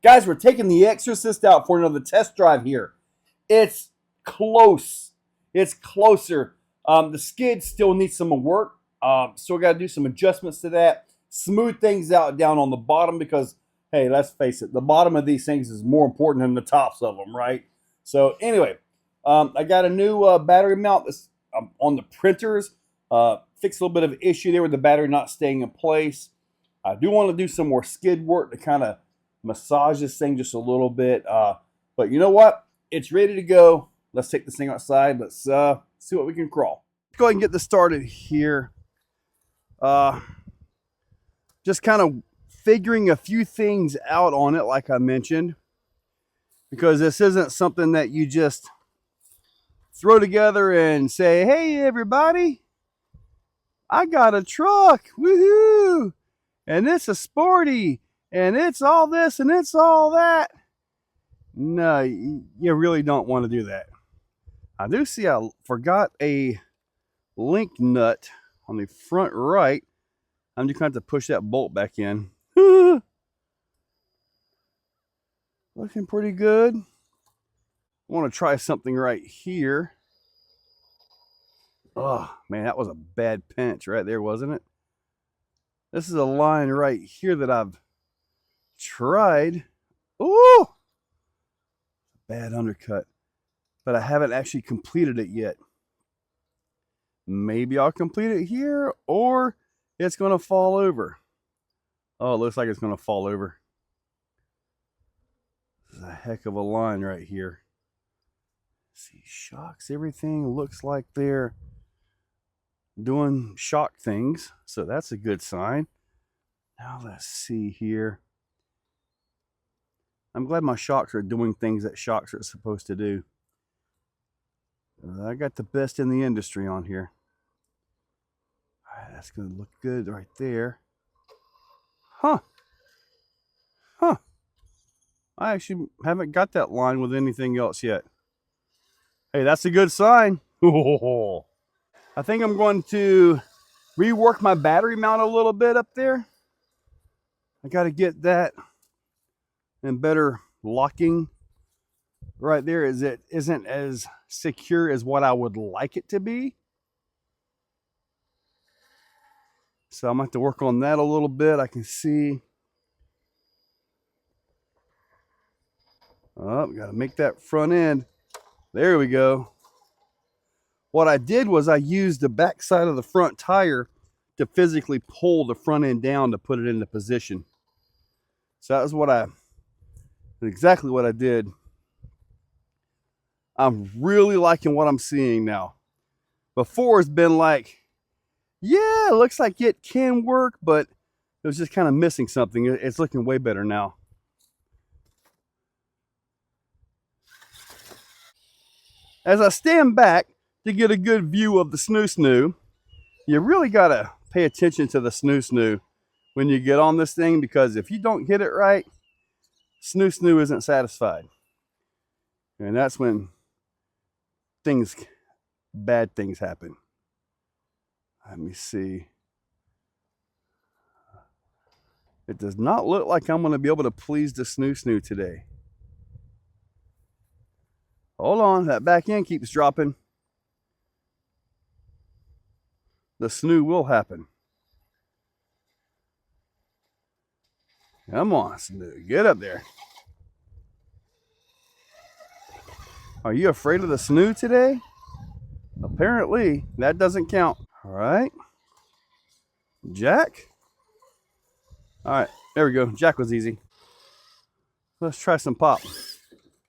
Guys, we're taking the Exorcist out for another test drive here. It's close. It's closer. The skid still needs some work. Still got to do some adjustments to that. Smooth things out down on the bottom because, hey, let's face it, the bottom of these things is more important than the tops of them, right? So anyway, I got a new battery mount that's on the printers. Fix a little bit of issue there with the battery not staying in place. I do want to do some more skid work to kind of massage this thing just a little bit. But you know what? It's ready to go. Let's take this thing outside. Let's see what we can crawl. Let's go ahead and get this started here. Just kind of figuring a few things out on it, like I mentioned, because this isn't something that you just throw together and say, hey, everybody, I got a truck. Woohoo! And it's a sporty. And it's all this and it's all that. No, you really don't want to do that. I do see I forgot a link nut on the front right. I'm just going to have to push that bolt back in. Looking pretty good. I want to try something right here. Oh, man, that was a bad pinch right there, wasn't it? This is a line right here that I've tried. Ooh, bad undercut, but I haven't actually completed it yet. Maybe I'll complete it here, or it's going to fall over. Oh, it looks like it's going to fall over. This is a heck of a line right here. See, shocks, everything looks like they're doing shock things, so that's a good sign. Now let's see here. I'm glad my shocks are doing things that shocks are supposed to do. I got the best in the industry on here. All right, that's going to look good right there. Huh. I actually haven't got that line with anything else yet. Hey, that's a good sign. I think I'm going to rework my battery mount a little bit up there. I got to get that and better locking right there, as it isn't as secure as what I would like it to be. So I'm going to have to work on that a little bit. I can see. Oh, got to make that front end. There we go. What I did was I used the back side of the front tire to physically pull the front end down to put it into position. So that was exactly what I did. I'm really liking what I'm seeing now. Before it's been like, yeah, it looks like it can work, but it was just kind of missing something. It's looking way better now. As I stand back to get a good view of the snoo-snoo, you really got to pay attention to the snoo-snoo when you get on this thing, because if you don't hit it right, snoo-snoo isn't satisfied. And that's when bad things happen. Let me see. It does not look like I'm going to be able to please the snoo-snoo today. Hold on, that back end keeps dropping. The snoo will happen. Come on, snoo, get up there. Are you afraid of the snoo today? Apparently, that doesn't count. All right. Jack. All right, there we go. Jack was easy. Let's try some pop.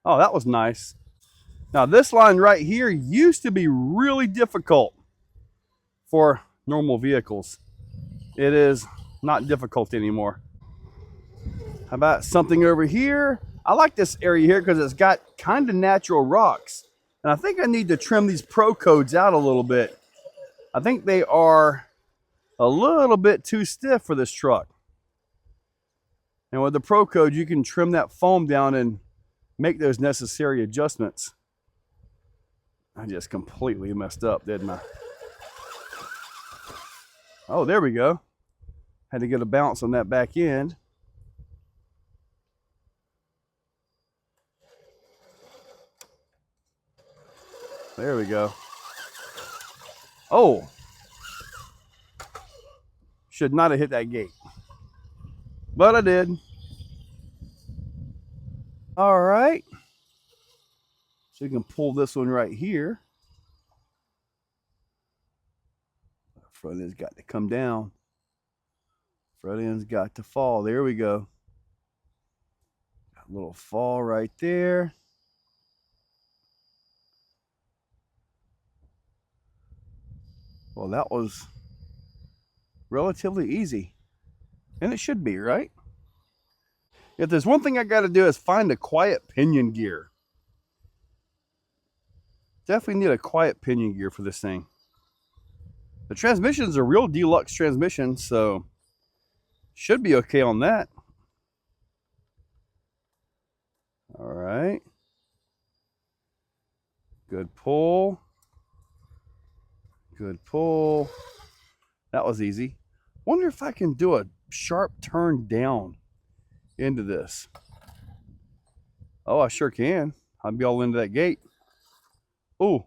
Oh, that was nice. Now, this line right here used to be really difficult for normal vehicles. It is not difficult anymore. How about something over here? I like this area here because it's got kind of natural rocks. And I think I need to trim these Pro Codes out a little bit. I think they are a little bit too stiff for this truck. And with the Pro Code, you can trim that foam down and make those necessary adjustments. I just completely messed up, didn't I? Oh, there we go. Had to get a bounce on that back end. There we go. Oh. Should not have hit that gate. But I did. All right. So you can pull this one right here. Front end's got to come down. Front end's got to fall. There we go. Got a little fall right there. Well, that was relatively easy. And it should be, right? If there's one thing I got to do is find a quiet pinion gear. Definitely need a quiet pinion gear for this thing. The transmission is a real DLUX transmission, so should be okay on that. All right. Good pull. Good pull. That was easy. Wonder if I can do a sharp turn down into this. Oh, I sure can. I'll be all into that gate. Oh,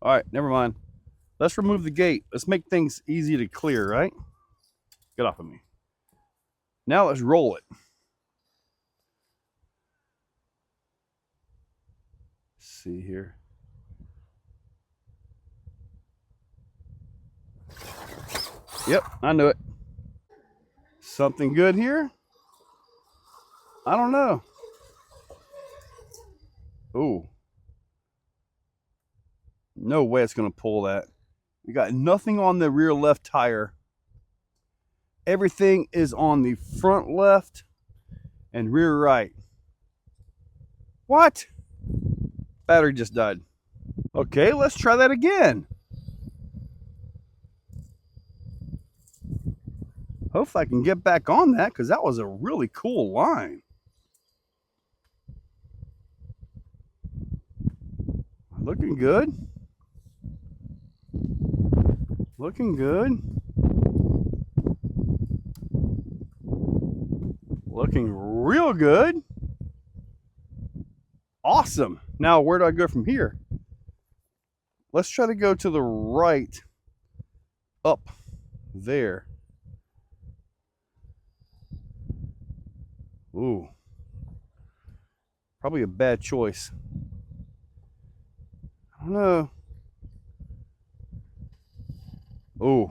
all right, never mind. Let's remove the gate. Let's make things easy to clear, right? Get off of me. Now let's roll it. Let's see here. Yep, I knew it. Something good here? I don't know. Ooh. No way it's going to pull that. We got nothing on the rear left tire. Everything is on the front left and rear right. What? Battery just died. Okay, let's try that again. Hopefully I can get back on that because that was a really cool line. Looking good. Looking good. Looking real good. Awesome. Now, where do I go from here? Let's try to go to the right. Up there. Ooh. Probably a bad choice. I don't know. Oh,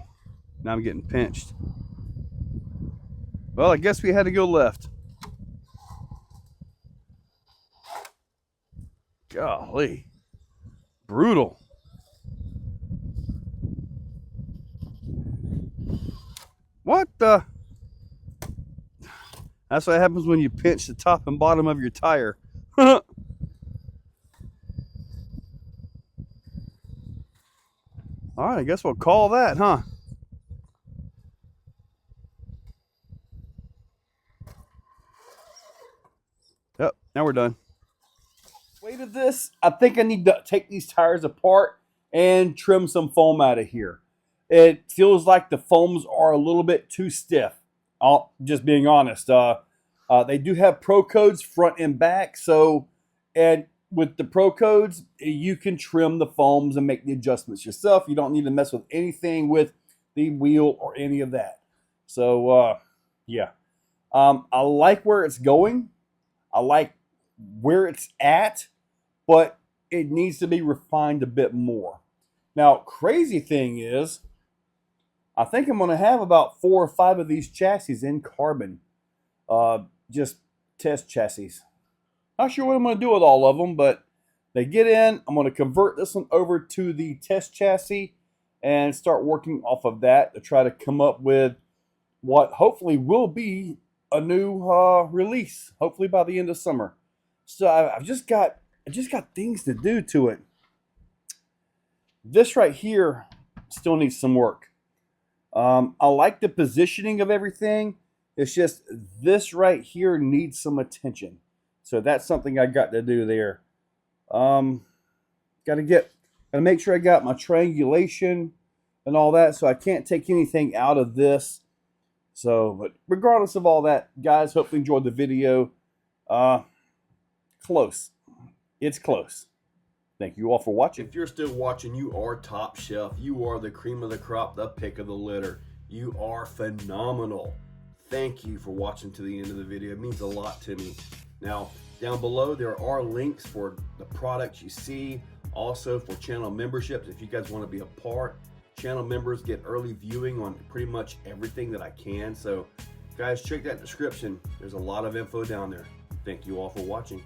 now I'm getting pinched. Well, I guess we had to go left. Golly. Brutal. What the? That's what happens when you pinch the top and bottom of your tire. All right, I guess we'll call that, huh? Yep, now we're done. Weight of this, I think I need to take these tires apart and trim some foam out of here. It feels like the foams are a little bit too stiff. I'll just being honest. They do have pro codes front and back, so and with the pro codes, you can trim the foams and make the adjustments yourself. You don't need to mess with anything with the wheel or any of that. So yeah, I like where it's going. I like where it's at, but it needs to be refined a bit more. Now, crazy thing is, I think I'm going to have about 4 or 5 of these chassis in carbon. Just test chassis. Not sure what I'm going to do with all of them, but they get in. I'm going to convert this one over to the test chassis and start working off of that to try to come up with what hopefully will be a new release, hopefully by the end of summer. So I've just got things to do to it. This right here still needs some work. I like the positioning of everything. It's just this right here needs some attention. So that's something I got to do there. Gotta make sure I got my triangulation and all that, so I can't take anything out of this. So, but regardless of all that, guys, hope you enjoyed the video. Close. It's close. Thank you all for watching. If you're still watching, you are top shelf. You are the cream of the crop, the pick of the litter. You are phenomenal. Thank you for watching to the end of the video. It means a lot to me. Now, down below, there are links for the products you see, also for channel memberships. If you guys want to be a part, channel members get early viewing on pretty much everything that I can. So guys, check that description. There's a lot of info down there. Thank you all for watching.